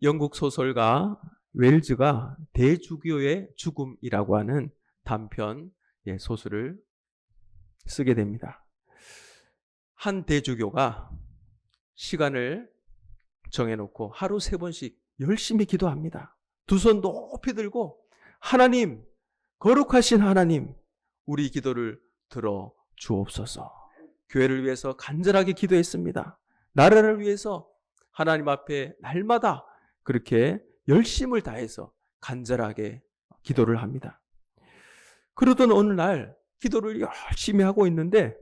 영국 소설가 웰즈가 대주교의 죽음이라고 하는 단편 소설을 쓰게 됩니다. 한 대주교가 시간을 정해놓고 하루 3번씩 열심히 기도합니다. 두 손 높이 들고 하나님, 거룩하신 하나님, 우리 기도를 들어 주옵소서. 교회를 위해서 간절하게 기도했습니다. 나라를 위해서 하나님 앞에 날마다 그렇게 열심을 다해서 간절하게 기도를 합니다. 그러던 어느 날 기도를 열심히 하고 있는데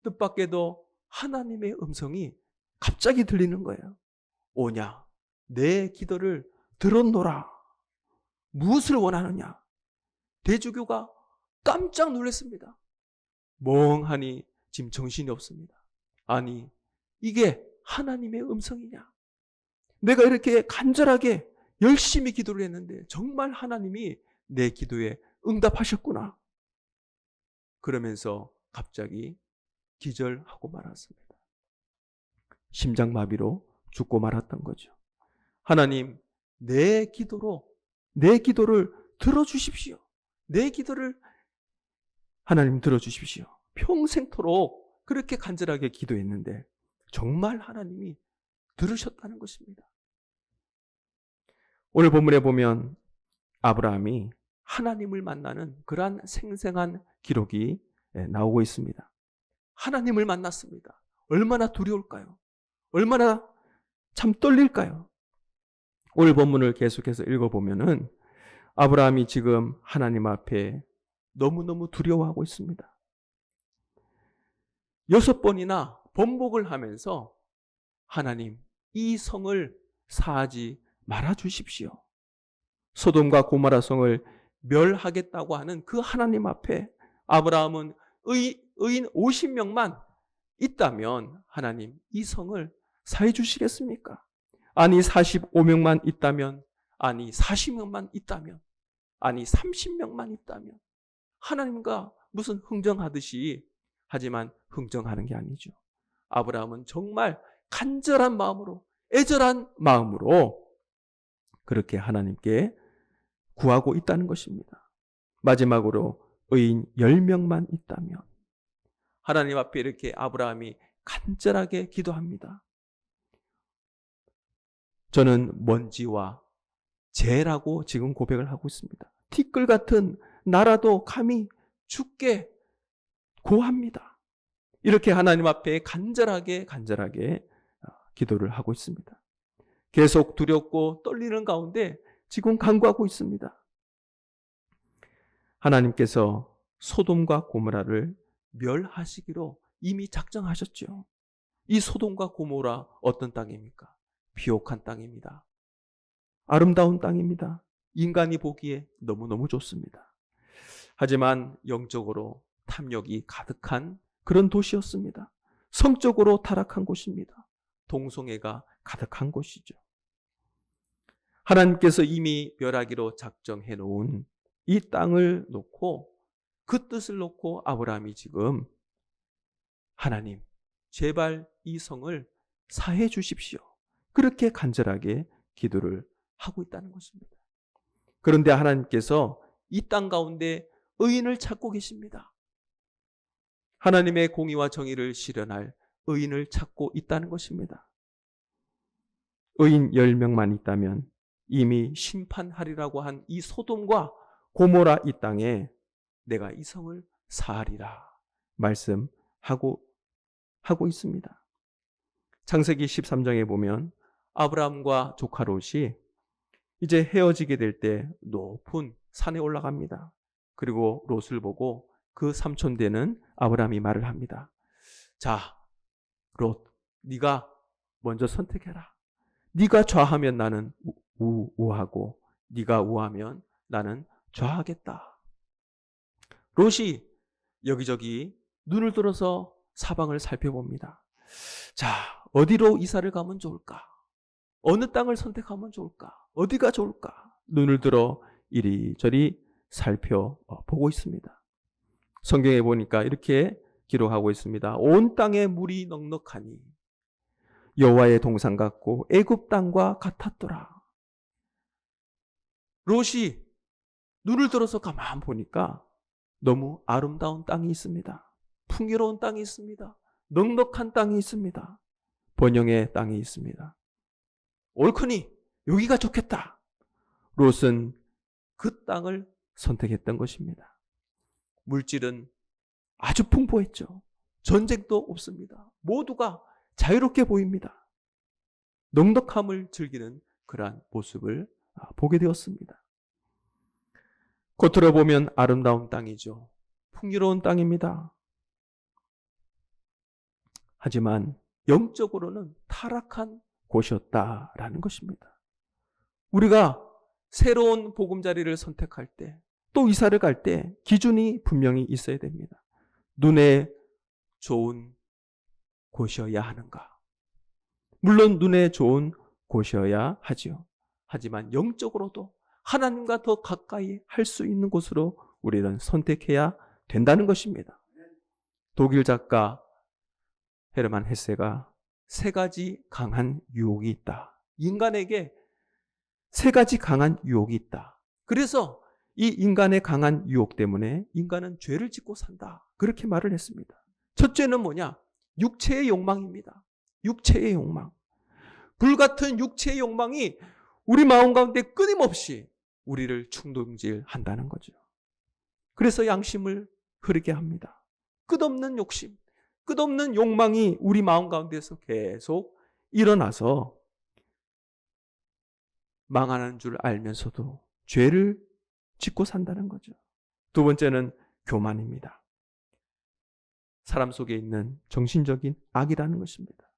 뜻밖에도 하나님의 음성이 갑자기 들리는 거예요. 오냐, 내 기도를 들었노라. 무엇을 원하느냐? 대주교가 깜짝 놀랐습니다. 멍하니 지금 정신이 없습니다. 아니, 이게 하나님의 음성이냐? 내가 이렇게 간절하게 열심히 기도를 했는데 정말 하나님이 내 기도에 응답하셨구나. 그러면서 갑자기 기절하고 말았습니다. 심장마비로 죽고 말았던 거죠. 하나님, 내 기도를 들어주십시오. 내 기도를 하나님 들어주십시오. 평생토록 그렇게 간절하게 기도했는데 정말 하나님이 들으셨다는 것입니다. 오늘 본문에 보면 아브라함이 하나님을 만나는 그러한 생생한 기록이 나오고 있습니다. 하나님을 만났습니다. 얼마나 두려울까요? 얼마나 참 떨릴까요? 오늘 본문을 계속해서 읽어보면은 아브라함이 지금 하나님 앞에 너무너무 두려워하고 있습니다. 6번이나 번복을 하면서 하나님, 이 성을 사하지 말아 주십시오. 소돔과 고모라 성을 멸하겠다고 하는 그 하나님 앞에 아브라함은 의인 50명만 있다면 하나님, 이 성을 사해 주시겠습니까? 아니 45명만 있다면, 아니 40명만 있다면, 아니 30명만 있다면 하나님과 무슨 흥정하듯이, 하지만 흥정하는 게 아니죠. 아브라함은 정말 간절한 마음으로, 애절한 마음으로 그렇게 하나님께 구하고 있다는 것입니다. 마지막으로 의인 10명만 있다면, 하나님 앞에 이렇게 아브라함이 간절하게 기도합니다. 저는 먼지와 재라고 지금 고백을 하고 있습니다. 티끌 같은 나라도 감히 죽게 고합니다. 이렇게 하나님 앞에 간절하게 기도를 하고 있습니다. 계속 두렵고 떨리는 가운데 지금 간구하고 있습니다. 하나님께서 소돔과 고모라를 멸하시기로 이미 작정하셨죠. 이 소돔과 고모라 어떤 땅입니까? 비옥한 땅입니다. 아름다운 땅입니다. 인간이 보기에 너무너무 좋습니다. 하지만 영적으로 탐욕이 가득한 그런 도시였습니다. 성적으로 타락한 곳입니다. 동성애가 가득한 곳이죠. 하나님께서 이미 멸하기로 작정해 놓은 이 땅을 놓고, 그 뜻을 놓고 아브라함이 지금 하나님, 제발 이 성을 사해 주십시오. 그렇게 간절하게 기도를 하고 있다는 것입니다. 그런데 하나님께서 이 땅 가운데 의인을 찾고 계십니다. 하나님의 공의와 정의를 실현할 의인을 찾고 있다는 것입니다. 의인 10명만 있다면 이미 심판하리라고 한 이 소돔과 고모라 이 땅에 내가 이 성을 사하리라 말씀하고 있습니다. 창세기 13장에 보면 아브라함과 조카 롯이 이제 헤어지게 될 때 높은 산에 올라갑니다. 그리고 롯을 보고 그 삼촌 되는 아브라함이 말을 합니다. 자, 롯, 네가 먼저 선택해라. 네가 좌하면 나는 우하고 네가 우하면 나는 좌하겠다. 롯이 여기저기 눈을 들어서 사방을 살펴봅니다. 자, 어디로 이사를 가면 좋을까? 어느 땅을 선택하면 좋을까? 어디가 좋을까? 눈을 들어 이리저리 살펴보고 있습니다. 성경에 보니까 이렇게 기록하고 있습니다. 온 땅에 물이 넉넉하니 여호와의 동산 같고 애굽 땅과 같았더라. 롯이 눈을 들어서 가만 보니까 너무 아름다운 땅이 있습니다. 풍요로운 땅이 있습니다. 넉넉한 땅이 있습니다. 번영의 땅이 있습니다. 옳거니 여기가 좋겠다. 롯은 그 땅을 선택했던 것입니다. 물질은 아주 풍부했죠. 전쟁도 없습니다. 모두가 자유롭게 보입니다. 넉넉함을 즐기는 그러한 모습을 보게 되었습니다. 겉으로 보면 아름다운 땅이죠. 풍요로운 땅입니다. 하지만 영적으로는 타락한 곳이었다라는 것입니다. 우리가 새로운 보금자리를 선택할 때, 또 이사를 갈 때 기준이 분명히 있어야 됩니다. 눈에 좋은 곳이어야 하는가? 물론 눈에 좋은 곳이어야 하지요. 하지만 영적으로도 하나님과 더 가까이 할 수 있는 곳으로 우리는 선택해야 된다는 것입니다. 독일 작가 헤르만 헤세가 세 가지 강한 유혹이 있다. 인간에게 세 가지 강한 유혹이 있다. 그래서 이 인간의 강한 유혹 때문에 인간은 죄를 짓고 산다. 그렇게 말을 했습니다. 첫째는 뭐냐? 육체의 욕망입니다. 육체의 욕망. 불같은 육체의 욕망이 우리 마음 가운데 끊임없이 우리를 충동질한다는 거죠. 그래서 양심을 흐르게 합니다. 끝없는 욕심, 끝없는 욕망이 우리 마음 가운데서 계속 일어나서 망하는 줄 알면서도 죄를 짓고 산다는 거죠. 두 번째는 교만입니다. 사람 속에 있는 정신적인 악이라는 것입니다.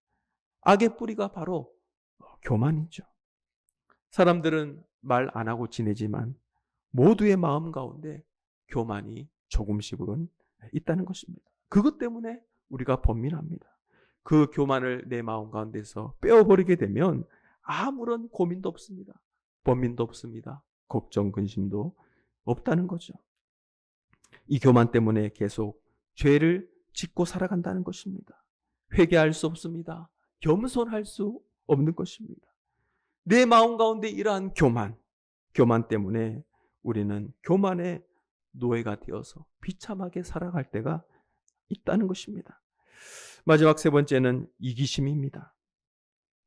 악의 뿌리가 바로 교만이죠. 사람들은 말 안 하고 지내지만 모두의 마음 가운데 교만이 조금씩은 있다는 것입니다. 그것 때문에 우리가 번민합니다. 그 교만을 내 마음 가운데서 빼어버리게 되면 아무런 고민도 없습니다. 번민도 없습니다. 걱정, 근심도 없다는 거죠. 이 교만 때문에 계속 죄를 짓고 살아간다는 것입니다. 회개할 수 없습니다. 겸손할 수 없는 것입니다. 내 마음 가운데 이러한 교만 때문에 우리는 교만의 노예가 되어서 비참하게 살아갈 때가 있다는 것입니다. 마지막 세 번째는 이기심입니다.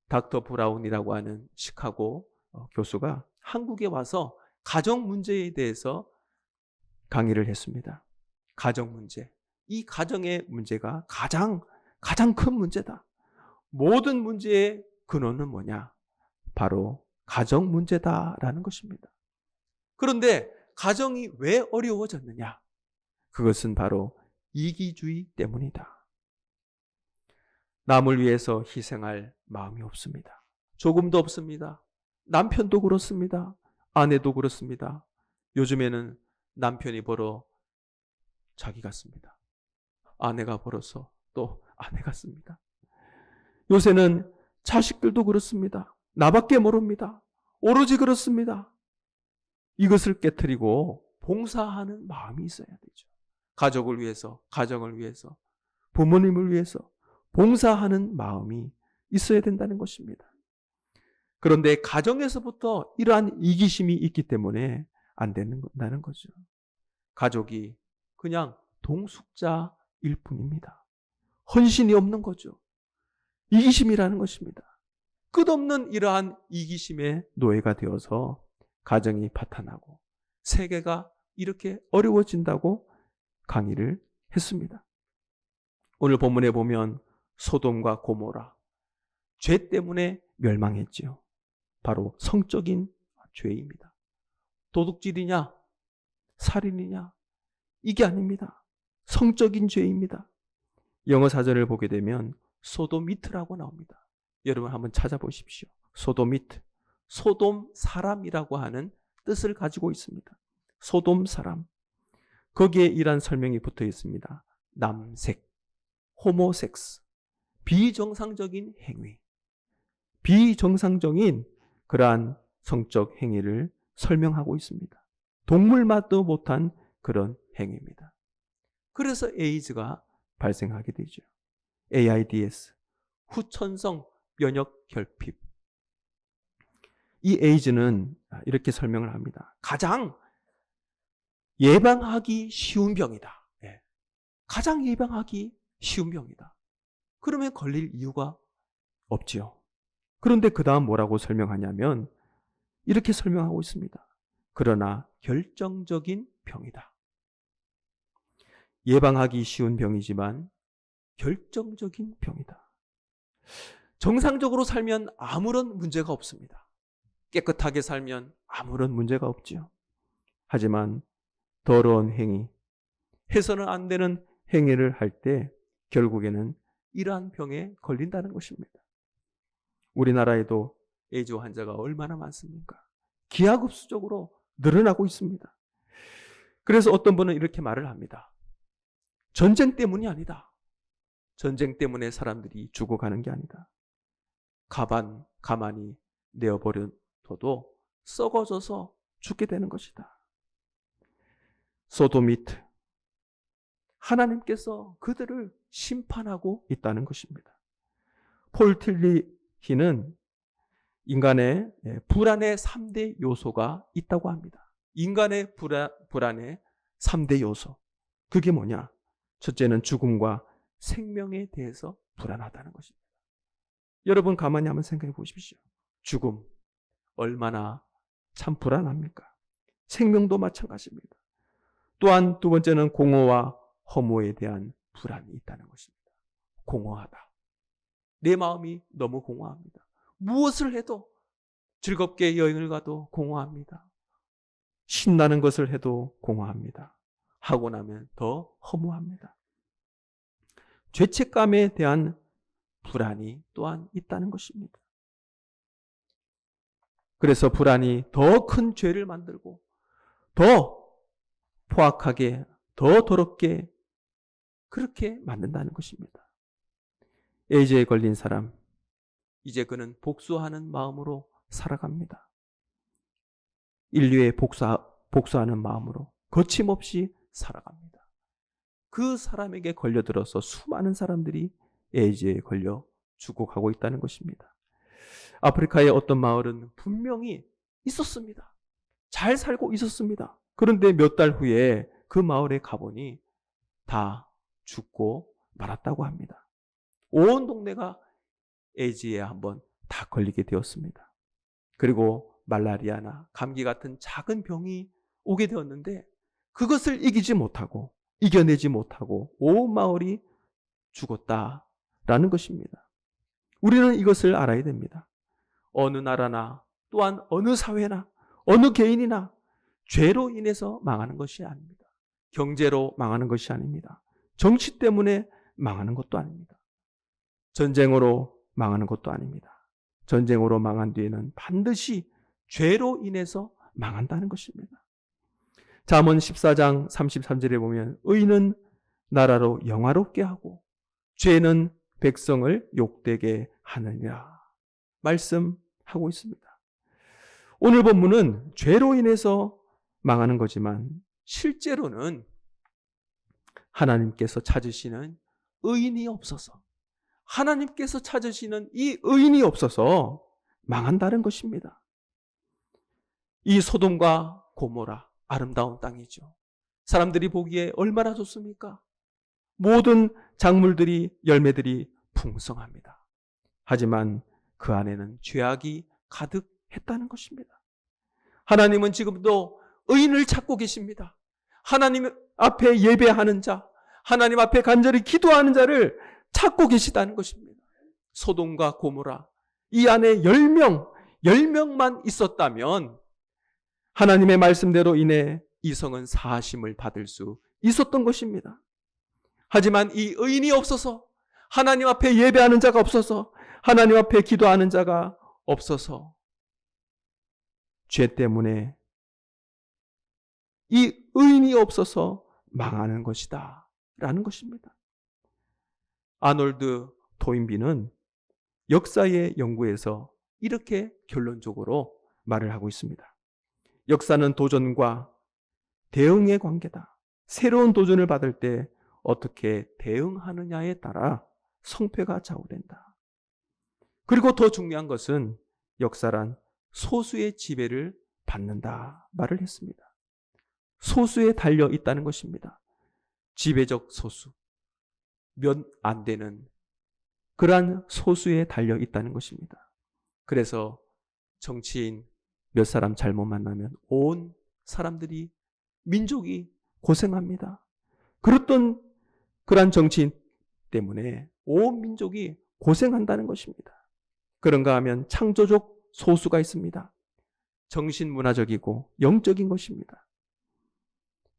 닥터 브라운이라고 하는 시카고 교수가 한국에 와서 가정 문제에 대해서 강의를 했습니다. 가정 문제. 이 가정의 문제가 가장 큰 문제다. 모든 문제의 근원은 뭐냐? 바로 가정 문제다라는 것입니다. 그런데 가정이 왜 어려워졌느냐? 그것은 바로 이기주의 때문이다. 남을 위해서 희생할 마음이 없습니다. 조금도 없습니다. 남편도 그렇습니다. 아내도 그렇습니다. 요즘에는 남편이 벌어 자기가 씁니다. 아내가 벌어서 또 아내가 씁니다. 요새는 자식들도 그렇습니다. 나밖에 모릅니다. 오로지 그렇습니다. 이것을 깨트리고 봉사하는 마음이 있어야 되죠. 가족을 위해서, 가정을 위해서, 부모님을 위해서 봉사하는 마음이 있어야 된다는 것입니다. 그런데 가정에서부터 이러한 이기심이 있기 때문에 안 된다는 거죠. 가족이 그냥 동숙자일 뿐입니다. 헌신이 없는 거죠. 이기심이라는 것입니다. 끝없는 이러한 이기심의 노예가 되어서 가정이 파탄나고 세계가 이렇게 어려워진다고 강의를 했습니다. 오늘 본문에 보면 소돔과 고모라, 죄 때문에 멸망했지요. 바로 성적인 죄입니다. 도둑질이냐, 살인이냐, 이게 아닙니다. 성적인 죄입니다. 영어 사전을 보게 되면 소도미트라고 나옵니다. 여러분 한번 찾아보십시오. 소도미트. 소돔 사람이라고 하는 뜻을 가지고 있습니다. 소돔 사람. 거기에 이란 설명이 붙어 있습니다. 남색, 호모섹스, 비정상적인 행위. 비정상적인 그러한 성적 행위를 설명하고 있습니다. 동물맛도 못한 그런 행위입니다. 그래서 에이즈가 발생하게 되죠. AIDS, 후천성 면역 결핍. 이 에이즈는 이렇게 설명을 합니다. 가장 예방하기 쉬운 병이다. 예. 가장 예방하기 쉬운 병이다. 그러면 걸릴 이유가 없지요. 그런데 그 다음 뭐라고 설명하냐면 이렇게 설명하고 있습니다. 그러나 결정적인 병이다. 예방하기 쉬운 병이지만 결정적인 병이다. 정상적으로 살면 아무런 문제가 없습니다. 깨끗하게 살면 아무런 문제가 없지요. 하지만 더러운 행위, 해서는 안 되는 행위를 할 때 결국에는 이러한 병에 걸린다는 것입니다. 우리나라에도 에이즈 환자가 얼마나 많습니까? 기하급수적으로 늘어나고 있습니다. 그래서 어떤 분은 이렇게 말을 합니다. 전쟁 때문이 아니다. 전쟁 때문에 사람들이 죽어가는 게 아니다. 가만히 내어버려둬도 썩어져서 죽게 되는 것이다. 소도미트, 하나님께서 그들을 심판하고 있다는 것입니다. 폴 틸리히는 인간의 불안의 3대 요소가 있다고 합니다. 인간의 불안의 3대 요소. 그게 뭐냐? 첫째는 죽음과 생명에 대해서 불안하다는 것입니다. 여러분 가만히 한번 생각해 보십시오. 죽음 얼마나 참 불안합니까? 생명도 마찬가지입니다. 또한 두 번째는 공허와 허무에 대한 불안이 있다는 것입니다. 공허하다. 내 마음이 너무 공허합니다. 무엇을 해도 즐겁게 여행을 가도 공허합니다. 신나는 것을 해도 공허합니다. 하고 나면 더 허무합니다. 죄책감에 대한 불안이 또한 있다는 것입니다. 그래서 불안이 더 큰 죄를 만들고 더 포악하게, 더 더럽게 그렇게 만든다는 것입니다. 에이즈에 걸린 사람, 이제 그는 복수하는 마음으로 살아갑니다. 인류에 복수하는 마음으로 거침없이 살아갑니다. 그 사람에게 걸려들어서 수많은 사람들이 에이즈에 걸려 죽어가고 있다는 것입니다. 아프리카의 어떤 마을은 분명히 있었습니다. 잘 살고 있었습니다. 그런데 몇 달 후에 그 마을에 가보니 다 죽고 말았다고 합니다. 온 동네가 에이즈에 한번 다 걸리게 되었습니다. 그리고 말라리아나 감기 같은 작은 병이 오게 되었는데 그것을 이겨내지 못하고 온 마을이 죽었다라는 것입니다. 우리는 이것을 알아야 됩니다. 어느 나라나 또한 어느 사회나 어느 개인이나 죄로 인해서 망하는 것이 아닙니다. 경제로 망하는 것이 아닙니다. 정치 때문에 망하는 것도 아닙니다. 전쟁으로 망하는 것도 아닙니다. 전쟁으로 망한 뒤에는 반드시 죄로 인해서 망한다는 것입니다. 잠언 14장 33절에 보면 의인은 나라로 영화롭게 하고 죄는 백성을 욕되게 하느니라 말씀하고 있습니다. 오늘 본문은 죄로 인해서 망하는 거지만 실제로는 하나님께서 찾으시는 의인이 없어서 하나님께서 찾으시는 이 의인이 없어서 망한다는 것입니다. 이 소돔과 고모라 아름다운 땅이죠. 사람들이 보기에 얼마나 좋습니까? 모든 작물들이 열매들이 풍성합니다. 하지만 그 안에는 죄악이 가득했다는 것입니다. 하나님은 지금도 의인을 찾고 계십니다. 하나님 앞에 예배하는 자, 하나님 앞에 간절히 기도하는 자를 찾고 계시다는 것입니다. 소돔과 고모라 이 안에 10명만 있었다면 하나님의 말씀대로 인해 이 성은 사하심을 받을 수 있었던 것입니다. 하지만 이 의인이 없어서 하나님 앞에 예배하는 자가 없어서 하나님 앞에 기도하는 자가 없어서 죄 때문에 이 의인이 없어서 망하는 것이다 라는 것입니다. 아놀드 토인비는 역사의 연구에서 이렇게 결론적으로 말을 하고 있습니다. 역사는 도전과 대응의 관계다. 새로운 도전을 받을 때 어떻게 대응하느냐에 따라 성패가 좌우된다. 그리고 더 중요한 것은 역사란 소수의 지배를 받는다 말을 했습니다. 소수에 달려 있다는 것입니다. 지배적 소수, 몇 안 되는 그러한 소수에 달려 있다는 것입니다. 그래서 정치인 몇 사람 잘못 만나면 온 사람들이, 민족이 고생합니다. 그랬던 그러한 정치인 때문에 온 민족이 고생한다는 것입니다. 그런가 하면 창조적 소수가 있습니다. 정신문화적이고 영적인 것입니다.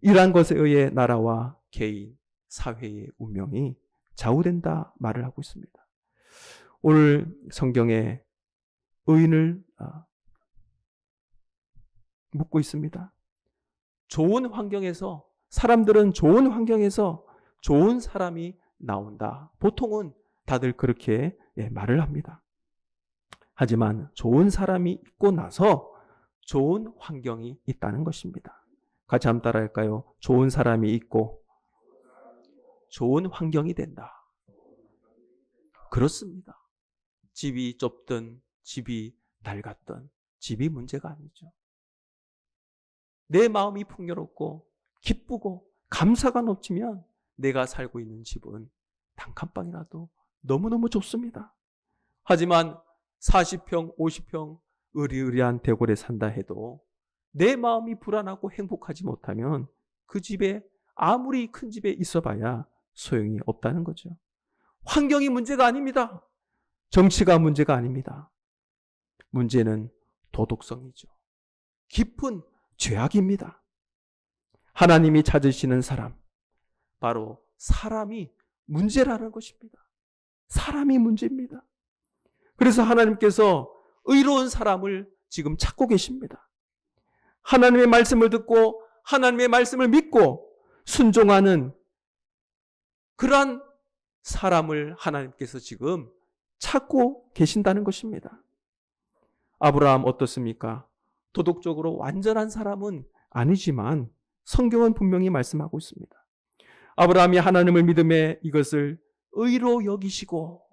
이러한 것에 의해 나라와 개인, 사회의 운명이 좌우된다 말을 하고 있습니다. 오늘 성경에 의인을 묻고 있습니다. 좋은 환경에서, 사람들은 좋은 환경에서 좋은 사람이 나온다. 보통은 다들 그렇게 말을 합니다. 하지만 좋은 사람이 있고 나서 좋은 환경이 있다는 것입니다. 같이 한번 따라할까요? 좋은 사람이 있고 좋은 환경이 된다. 그렇습니다. 집이 좁든 집이 낡았든 집이 문제가 아니죠. 내 마음이 풍요롭고 기쁘고 감사가 넘치면 내가 살고 있는 집은 단칸방이라도 너무너무 좋습니다. 하지만 40평, 50평 으리으리한 대궐에 산다 해도 내 마음이 불안하고 행복하지 못하면 그 집에, 아무리 큰 집에 있어봐야 소용이 없다는 거죠. 환경이 문제가 아닙니다. 정치가 문제가 아닙니다. 문제는 도덕성이죠. 깊은 죄악입니다. 하나님이 찾으시는 사람, 바로 사람이 문제라는 것입니다. 사람이 문제입니다. 그래서 하나님께서 의로운 사람을 지금 찾고 계십니다. 하나님의 말씀을 듣고 하나님의 말씀을 믿고 순종하는 그러한 사람을 하나님께서 지금 찾고 계신다는 것입니다. 아브라함 어떻습니까? 도덕적으로 완전한 사람은 아니지만 성경은 분명히 말씀하고 있습니다. 아브라함이 하나님을 믿음에 이것을 의로 여기시고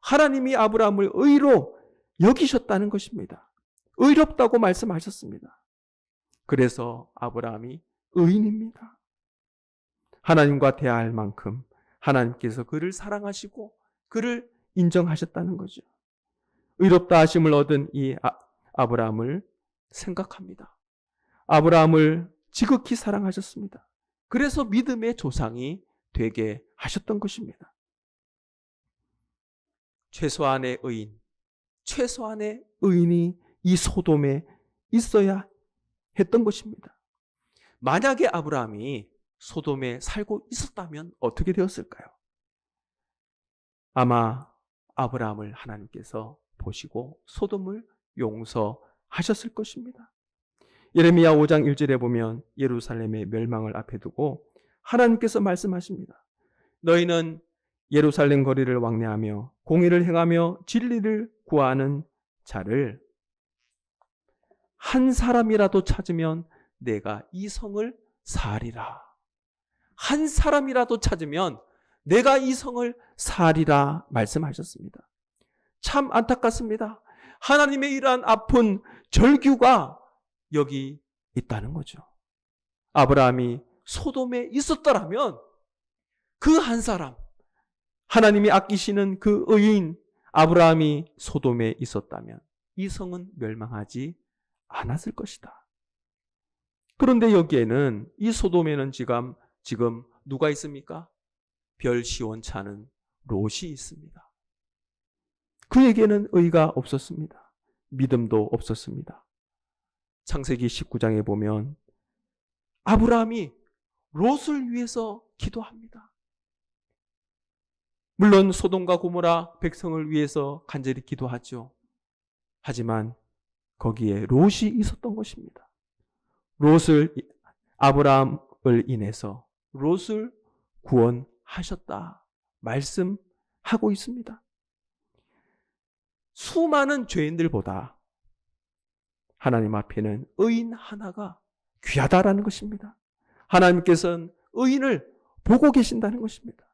하나님이 아브라함을 의로 여기셨다는 것입니다. 의롭다고 말씀하셨습니다. 그래서 아브라함이 의인입니다. 하나님과 대화할 만큼 하나님께서 그를 사랑하시고 그를 인정하셨다는 거죠. 의롭다 하심을 얻은 이 아브라함을 생각합니다. 아브라함을 지극히 사랑하셨습니다. 그래서 믿음의 조상이 되게 하셨던 것입니다. 최소한의 의인, 최소한의 의인이 이 소돔에 있어야 했던 것입니다. 만약에 아브라함이 소돔에 살고 있었다면 어떻게 되었을까요? 아마 아브라함을 하나님께서 보시고 소돔을 용서하셨을 것입니다. 예레미야 5장 1절에 보면 예루살렘의 멸망을 앞에 두고 하나님께서 말씀하십니다. 너희는 예루살렘 거리를 왕래하며 공의를 행하며 진리를 구하는 자를 한 사람이라도 찾으면 내가 이 성을 사리라. 한 사람이라도 찾으면 내가 이 성을 사리라 말씀하셨습니다. 참 안타깝습니다. 하나님의 이러한 아픈 절규가 여기 있다는 거죠. 아브라함이 소돔에 있었더라면 그 한 사람, 하나님이 아끼시는 그 의인 아브라함이 소돔에 있었다면 이 성은 멸망하지 않았을 것이다. 그런데 여기에는 이 소돔에는 지금 누가 있습니까? 별 시원찮은 롯이 있습니다. 그에게는 의가 없었습니다. 믿음도 없었습니다. 창세기 19장에 보면 아브라함이 롯을 위해서 기도합니다. 물론 소돔과 고모라 백성을 위해서 간절히 기도하죠. 하지만 거기에 롯이 있었던 것입니다. 아브라함을 인해서 롯을 구원하셨다 말씀하고 있습니다. 수많은 죄인들보다 하나님 앞에는 의인 하나가 귀하다라는 것입니다. 하나님께서는 의인을 보고 계신다는 것입니다.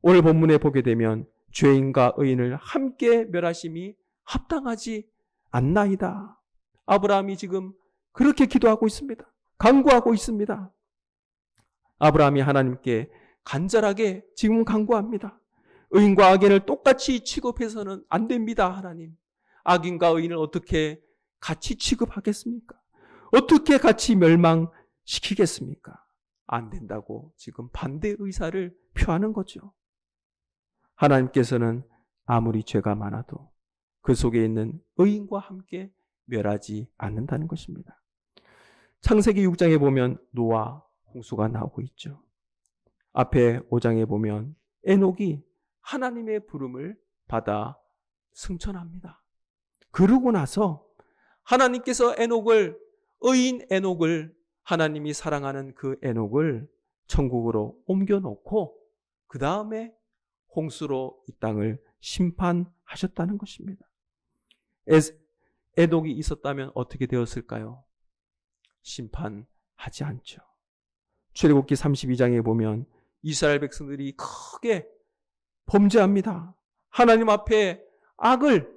오늘 본문에 보게 되면 죄인과 의인을 함께 멸하심이 합당하지 않나이다. 아브라함이 지금 그렇게 기도하고 있습니다. 간구하고 있습니다. 아브라함이 하나님께 간절하게 지금 간구합니다. 의인과 악인을 똑같이 취급해서는 안 됩니다, 하나님. 악인과 의인을 어떻게 같이 취급하겠습니까? 어떻게 같이 멸망시키겠습니까? 안 된다고 지금 반대 의사를 표하는 거죠. 하나님께서는 아무리 죄가 많아도 그 속에 있는 의인과 함께 멸하지 않는다는 것입니다. 창세기 6장에 보면 노아, 홍수가 나오고 있죠. 앞에 5장에 보면 에녹이 하나님의 부름을 받아 승천합니다. 그러고 나서 하나님께서 의인 에녹을, 하나님이 사랑하는 그 에녹을 천국으로 옮겨놓고 그 다음에 홍수로 이 땅을 심판하셨다는 것입니다. 에녹이 있었다면 어떻게 되었을까요? 심판하지 않죠. 출애굽기 32장에 보면 이스라엘 백성들이 크게 범죄합니다. 하나님 앞에 악을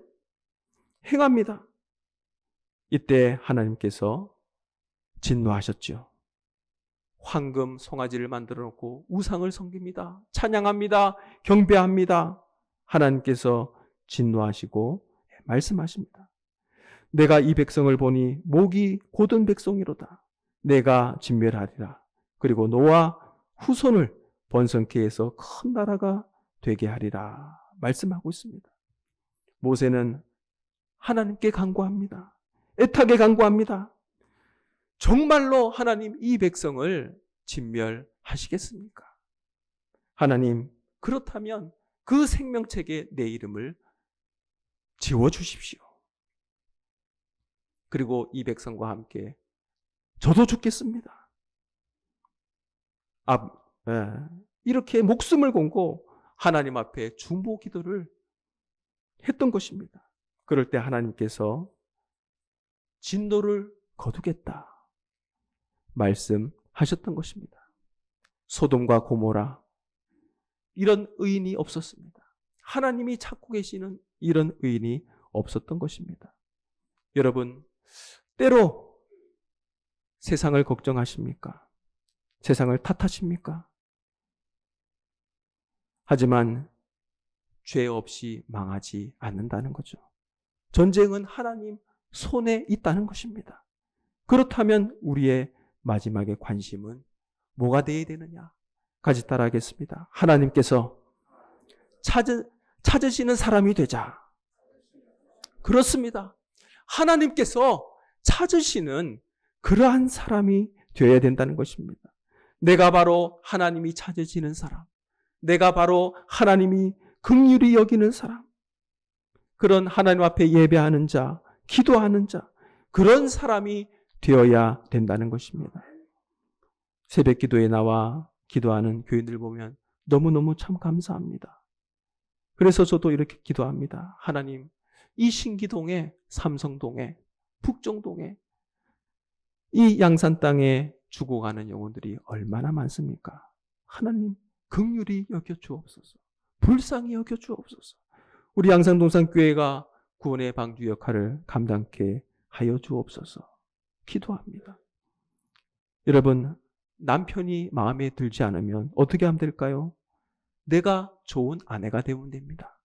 행합니다. 이때 하나님께서 진노하셨죠. 황금 송아지를 만들어 놓고 우상을 섬깁니다. 찬양합니다. 경배합니다. 하나님께서 진노하시고 말씀하십니다. 내가 이 백성을 보니 목이 곧은 백성이로다. 내가 진멸하리라. 그리고 노아 후손을 번성케 해서 큰 나라가 되게 하리라. 말씀하고 있습니다. 모세는 하나님께 간구합니다. 애타게 간구합니다. 정말로 하나님 이 백성을 진멸하시겠습니까? 하나님, 그렇다면 그 생명책에 내 이름을 지워주십시오. 그리고 이 백성과 함께 저도 죽겠습니다. 이렇게 목숨을 걸고 하나님 앞에 중보 기도를 했던 것입니다. 그럴 때 하나님께서 진노를 거두겠다 말씀하셨던 것입니다. 소돔과 고모라, 이런 의인이 없었습니다. 하나님이 찾고 계시는 이런 의인이 없었던 것입니다. 여러분, 때로 세상을 걱정하십니까? 세상을 탓하십니까? 하지만 죄 없이 망하지 않는다는 거죠. 전쟁은 하나님 손에 있다는 것입니다. 그렇다면 우리의 마지막의 관심은 뭐가 되어야 되느냐? 같이 따라하겠습니다. 하나님께서 찾으시는 사람이 되자. 그렇습니다. 하나님께서 찾으시는 그러한 사람이 되어야 된다는 것입니다. 내가 바로 하나님이 찾으시는 사람, 내가 바로 하나님이 긍휼히 여기는 사람, 그런 하나님 앞에 예배하는 자, 기도하는 자, 그런 사람이 되어야 된다는 것입니다. 새벽 기도에 나와 기도하는 교인들 보면 너무너무 참 감사합니다. 그래서 저도 이렇게 기도합니다. 하나님, 이 신기동에, 삼성동에, 북정동에, 이 양산 땅에 죽어가는 영혼들이 얼마나 많습니까? 하나님, 긍휼히 여겨주옵소서. 불쌍히 여겨주옵소서. 우리 양산동산교회가 구원의 방주 역할을 감당케 하여 주옵소서. 기도합니다. 여러분, 남편이 마음에 들지 않으면 어떻게 하면 될까요? 내가 좋은 아내가 되면 됩니다.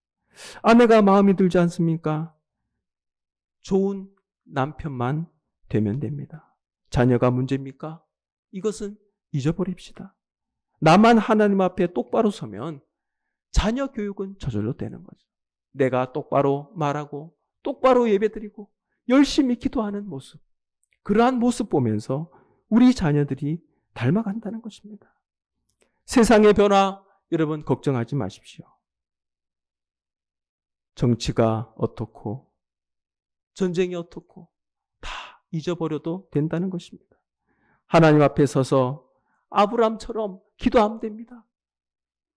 아내가 마음에 들지 않습니까? 좋은 남편만 되면 됩니다. 자녀가 문제입니까? 이것은 잊어버립시다. 나만 하나님 앞에 똑바로 서면 자녀 교육은 저절로 되는 거죠. 내가 똑바로 말하고 똑바로 예배드리고 열심히 기도하는 모습, 그러한 모습 보면서 우리 자녀들이 닮아간다는 것입니다. 세상의 변화, 여러분 걱정하지 마십시오. 정치가 어떻고 전쟁이 어떻고 다 잊어버려도 된다는 것입니다. 하나님 앞에 서서 아브라함처럼 기도하면 됩니다.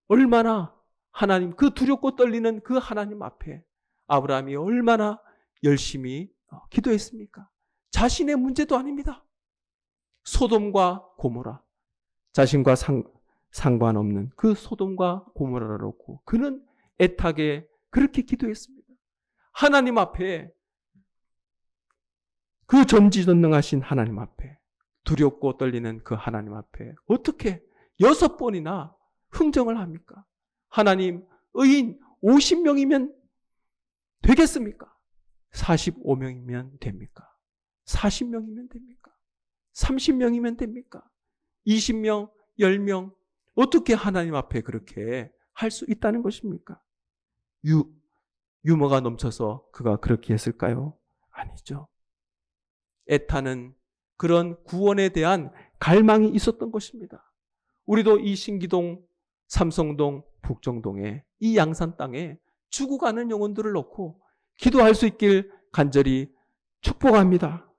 얼마나 하나님, 그 두렵고 떨리는 그 하나님 앞에 아브라함이 얼마나 열심히 기도했습니까? 자신의 문제도 아닙니다. 소돔과 고모라, 자신과 상관없는 그 소돔과 고모라를 놓고 그는 애타게 그렇게 기도했습니다. 하나님 앞에, 그 전지전능하신 하나님 앞에, 두렵고 떨리는 그 하나님 앞에 어떻게 6번이나 흥정을 합니까? 하나님, 의인 50명이면 되겠습니까? 45명이면 됩니까? 40명이면 됩니까? 30명이면 됩니까? 20명, 10명, 어떻게 하나님 앞에 그렇게 할 수 있다는 것입니까? 유머가 넘쳐서 그가 그렇게 했을까요? 아니죠. 애타는 그런 구원에 대한 갈망이 있었던 것입니다. 우리도 이 신기동, 삼성동, 북정동에 이 양산 땅에 죽어가는 영혼들을 놓고 기도할 수 있길 간절히 축복합니다.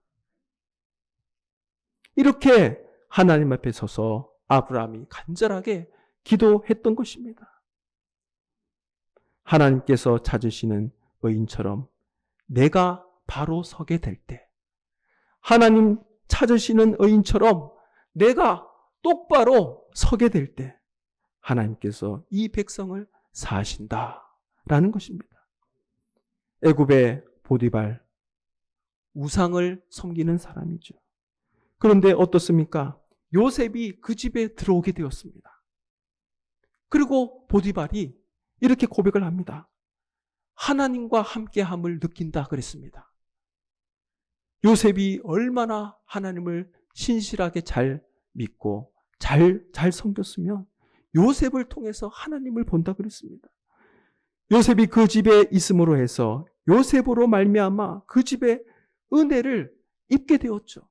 이렇게 하나님 앞에 서서 아브라함이 간절하게 기도했던 것입니다. 하나님께서 찾으시는 의인처럼 내가 바로 서게 될 때, 하나님 찾으시는 의인처럼 내가 똑바로 서게 될 때 하나님께서 이 백성을 사하신다라는 것입니다. 애굽의 보디발, 우상을 섬기는 사람이죠. 그런데 어떻습니까? 요셉이 그 집에 들어오게 되었습니다. 그리고 보디발이 이렇게 고백을 합니다. 하나님과 함께함을 느낀다 그랬습니다. 요셉이 얼마나 하나님을 신실하게 잘 믿고 잘 섬겼으면 요셉을 통해서 하나님을 본다 그랬습니다. 요셉이 그 집에 있음으로 해서 요셉으로 말미암아 그 집에 은혜를 입게 되었죠.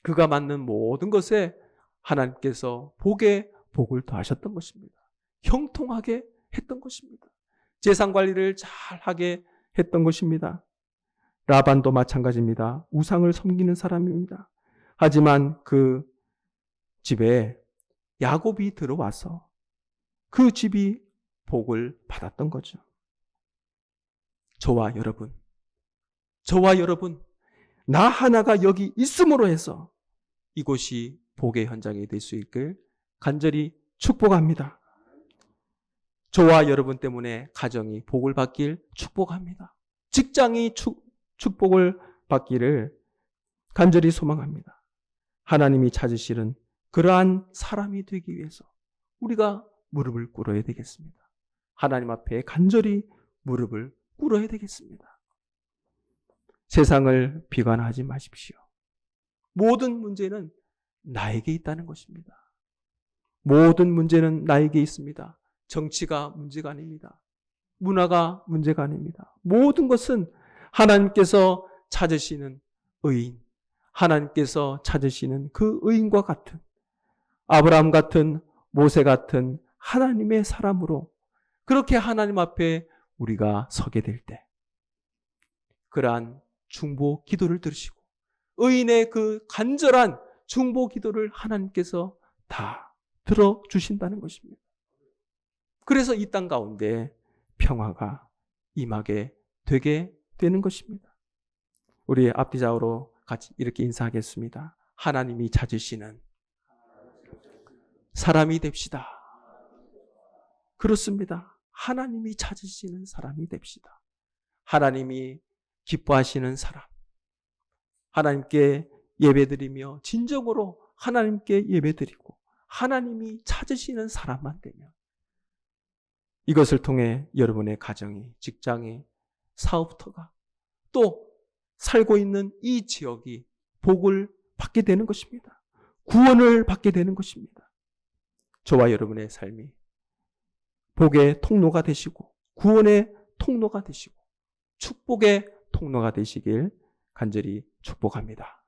그가 맡는 모든 것에 하나님께서 복에 복을 더하셨던 것입니다. 형통하게 했던 것입니다. 재산관리를 잘하게 했던 것입니다. 라반도 마찬가지입니다. 우상을 섬기는 사람입니다. 하지만 그 집에 야곱이 들어와서 그 집이 복을 받았던 거죠. 저와 여러분, 나 하나가 여기 있음으로 해서 이곳이 복의 현장이 될 수 있길 간절히 축복합니다. 저와 여러분 때문에 가정이 복을 받길 축복합니다. 직장이 축복을 받기를 간절히 소망합니다. 하나님이 찾으시는 그러한 사람이 되기 위해서 우리가 무릎을 꿇어야 되겠습니다. 하나님 앞에 간절히 무릎을 꿇어야 되겠습니다. 세상을 비관하지 마십시오. 모든 문제는 나에게 있다는 것입니다. 모든 문제는 나에게 있습니다. 정치가 문제가 아닙니다. 문화가 문제가 아닙니다. 모든 것은 하나님께서 찾으시는 의인, 하나님께서 찾으시는 그 의인과 같은, 아브라함 같은, 모세 같은 하나님의 사람으로 그렇게 하나님 앞에 우리가 서게 될 때 그러한 중보 기도를 들으시고 의인의 그 간절한 중보 기도를 하나님께서 다 들어주신다는 것입니다. 그래서 이 땅 가운데 평화가 임하게 되게 되는 것입니다. 우리 앞뒤 좌우로 같이 이렇게 인사하겠습니다. 하나님이 찾으시는 사람이 됩시다. 그렇습니다. 하나님이 찾으시는 사람이 됩시다. 하나님이 기뻐하시는 사람, 하나님께 예배드리며 진정으로 하나님께 예배드리고 하나님이 찾으시는 사람만 되면 이것을 통해 여러분의 가정이, 직장이, 사업터가 또 살고 있는 이 지역이 복을 받게 되는 것입니다. 구원을 받게 되는 것입니다. 저와 여러분의 삶이 복의 통로가 되시고 구원의 통로가 되시고 축복의 통로가 되시길 간절히 축복합니다.